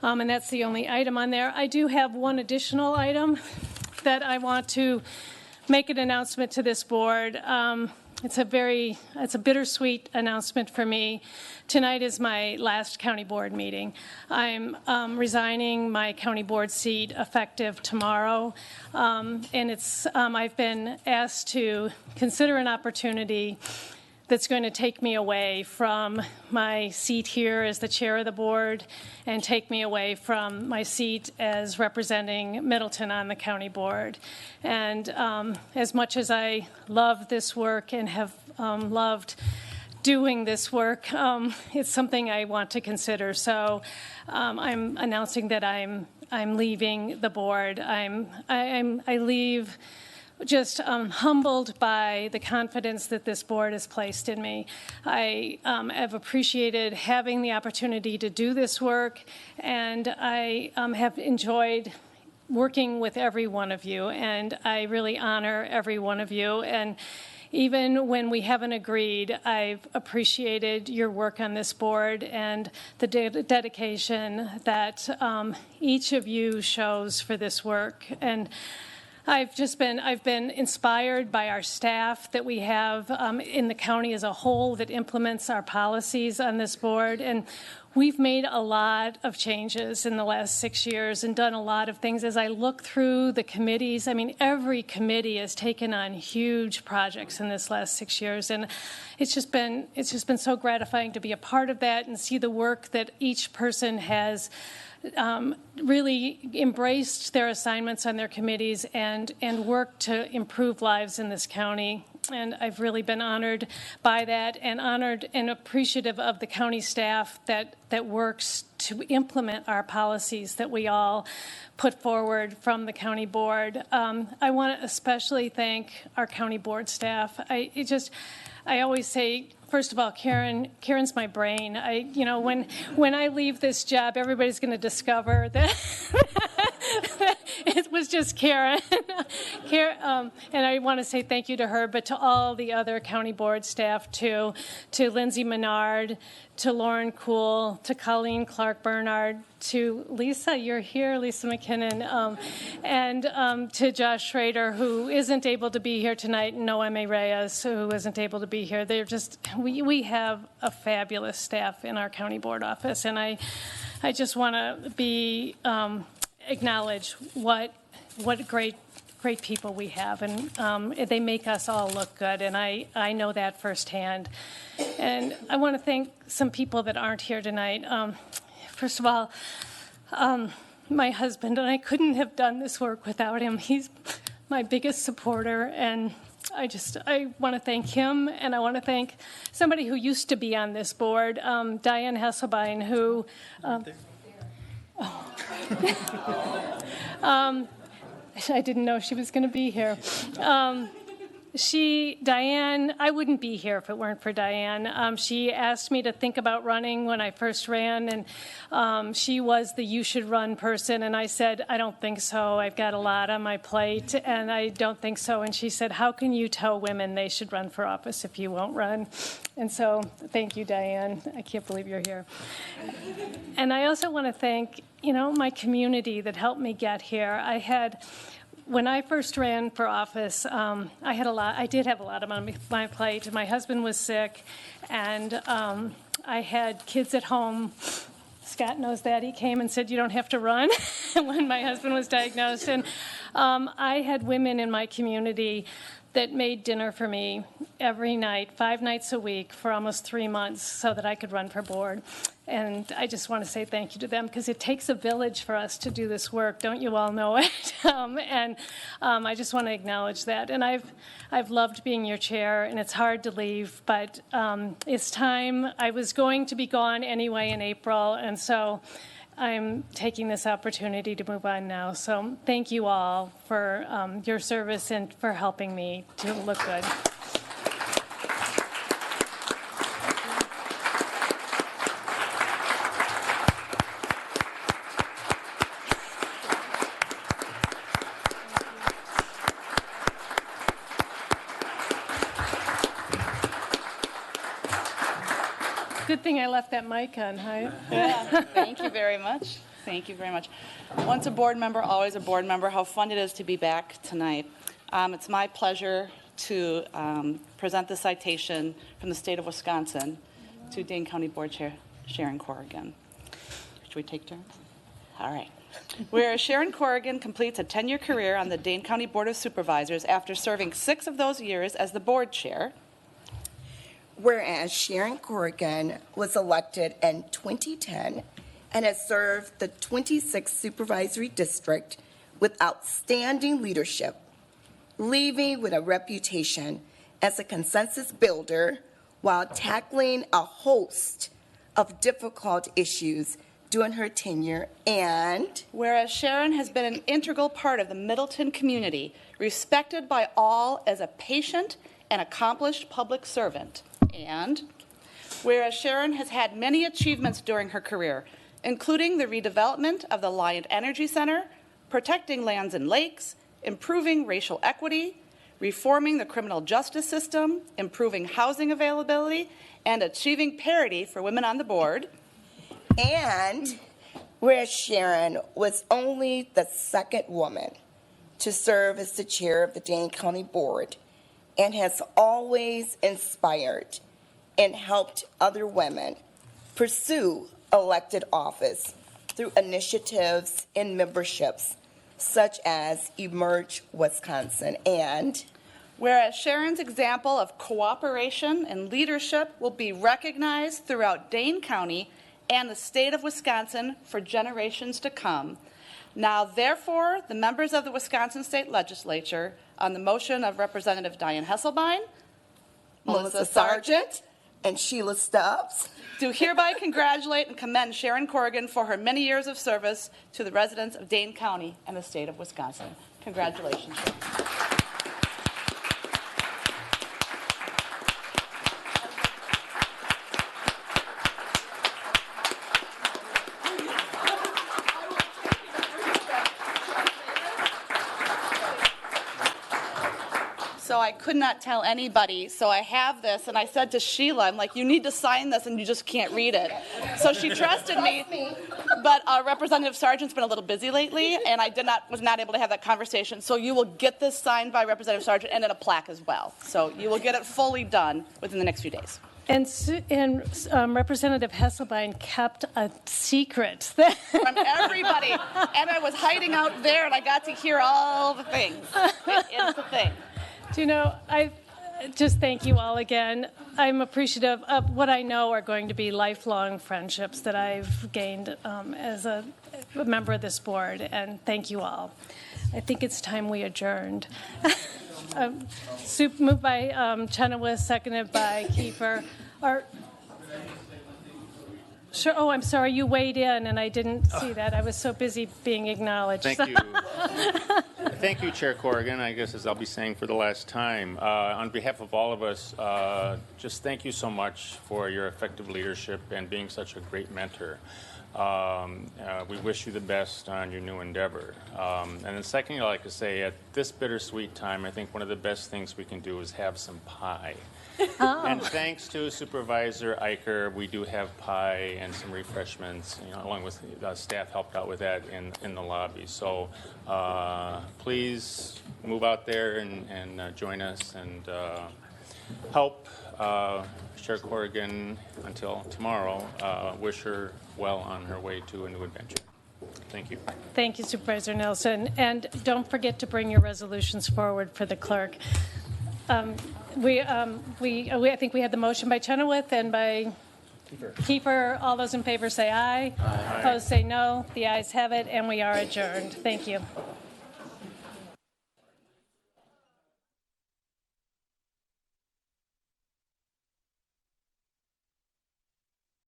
and that's the only item on there. I do have one additional item that I want to make an announcement to this board. It's a bittersweet announcement for me. Tonight is my last county board meeting. I'm resigning my county board seat effective tomorrow, and I've been asked to consider an opportunity that's going to take me away from my seat here as the chair of the board and take me away from my seat as representing Middleton on the county board. And as much as I love this work and have loved doing this work, it's something I want to consider. So I'm announcing that I'm leaving the board. I leave just humbled by the confidence that this board has placed in me. I have appreciated having the opportunity to do this work, and I have enjoyed working with every one of you, and I really honor every one of you. And even when we haven't agreed, I've appreciated your work on this board and the dedication that each of you shows for this work. And I've been inspired by our staff that we have in the county as a whole that implements our policies on this board. And we've made a lot of changes in the last 6 years and done a lot of things. As I look through the committees, I mean, every committee has taken on huge projects in this last 6 years. And it's just been so gratifying to be a part of that and see the work that each person has really embraced their assignments on their committees and worked to improve lives in this county. And I've really been honored by that and honored and appreciative of the county staff that works to implement our policies that we all put forward from the county board. I want to especially thank our county board staff. I always say, first of all, Karen's my brain. When I leave this job, everybody's going to discover that it was just Karen. And I want to say thank you to her, but to all the other county board staff too, to Lindsay Menard, to Lauren Kuhl, to Colleen Clark-Bernard, to Lisa, you're here, Lisa McKinnon, and to Josh Schrader, who isn't able to be here tonight, and Noemi Reyes, who isn't able to be here. They're just, we have a fabulous staff in our county board office, and I just want to acknowledge what great people we have, and they make us all look good, and I know that firsthand. And I want to thank some people that aren't here tonight. First of all, my husband, and I couldn't have done this work without him. He's my biggest supporter, and I want to thank him, and I want to thank somebody who used to be on this board, Diane Hesselbein, who I didn't know she was going to be here. Diane, I wouldn't be here if it weren't for Diane. She asked me to think about running when I first ran, and she was the you should run person, and I said, I don't think so. I've got a lot on my plate, and I don't think so. And she said, how can you tell women they should run for office if you won't run? And so thank you, Diane. I can't believe you're here. And I also want to thank, my community that helped me get here. When I first ran for office, I did have a lot on my plate. My husband was sick, and I had kids at home. Scott knows that. He came and said, you don't have to run when my husband was diagnosed. And I had women in my community that made dinner for me every night, 5 nights a week for almost 3 months so that I could run for board. And I just want to say thank you to them because it takes a village for us to do this work. Don't you all know it? I just want to acknowledge that. And I've loved being your chair, and it's hard to leave, but it's time. I was going to be gone anyway in April, and so I'm taking this opportunity to move on now. So thank you all for your service and for helping me to look good. thing I left that mic on, huh? Yeah, thank you very much. Thank you very much. Once a board member, always a board member. How fun it is to be back tonight. It's my pleasure to present the citation from the state of Wisconsin to Dane County Board Chair Sharon Corrigan. Should we take turns? All right. Whereas Sharon Corrigan completes a 10-year career on the Dane County Board of Supervisors after serving 6 of those years as the board chair. Whereas Sharon Corrigan was elected in 2010 and has served the 26th Supervisory District with outstanding leadership, leaving with a reputation as a consensus builder while tackling a host of difficult issues during her tenure. And whereas Sharon has been an integral part of the Middleton community, respected by all as a patient and accomplished public servant. And whereas Sharon has had many achievements during her career, including the redevelopment of the Alliant Energy Center, protecting lands and lakes, improving racial equity, reforming the criminal justice system, improving housing availability, and achieving parity for women on the board. And whereas Sharon was only the second woman to serve as the chair of the Dane County Board and has always inspired and helped other women pursue elected office through initiatives and memberships such as Emerge Wisconsin. And whereas Sharon's example of cooperation and leadership will be recognized throughout Dane County and the state of Wisconsin for generations to come. Now, therefore, the members of the Wisconsin State Legislature, on the motion of Representative Diane Hesselbein, Melissa Sargent, and Sheila Stubbs, do hereby congratulate and commend Sharon Corrigan for her many years of service to the residents of Dane County and the state of Wisconsin. Congratulations, Sharon. So I could not tell anybody, so I have this, and I said to Sheila, I'm like, you need to sign this, and you just can't read it. So she trusted me, but Representative Sargent's been a little busy lately, and I was not able to have that conversation. So you will get this signed by Representative Sargent and in a plaque as well. So you will get it fully done within the next few days. And Representative Hesselbein kept a secret. From everybody, and I was hiding out there, and I got to hear all the things. It's the thing. Do you know, I just thank you all again. I'm appreciative of what I know are going to be lifelong friendships that I've gained as a member of this board, and thank you all. I think it's time we adjourned. Moved by Chenoweth, seconded by Kiefer. Sure. Oh, I'm sorry. You weighed in, and I didn't see that. I was so busy being acknowledged. Thank you. Thank you, Chair Corrigan. I guess as I'll be saying for the last time, on behalf of all of us, just thank you so much for your effective leadership and being such a great mentor. We wish you the best on your new endeavor. And the second, I'd like to say, at this bittersweet time, I think one of the best things we can do is have some pie. Oh. And thanks to Supervisor Eicher, we do have pie and some refreshments, along with staff helped out with that in the lobby. So please move out there and join us and help Chair Corrigan until tomorrow. Wish her well on her way to a new adventure. Thank you. Thank you, Supervisor Nelson. And don't forget to bring your resolutions forward for the clerk. I think we had the motion by Chenoweth and by Kiefer. All those in favor say aye. Aye. Opposed say no. The ayes have it, and we are adjourned. Thank you.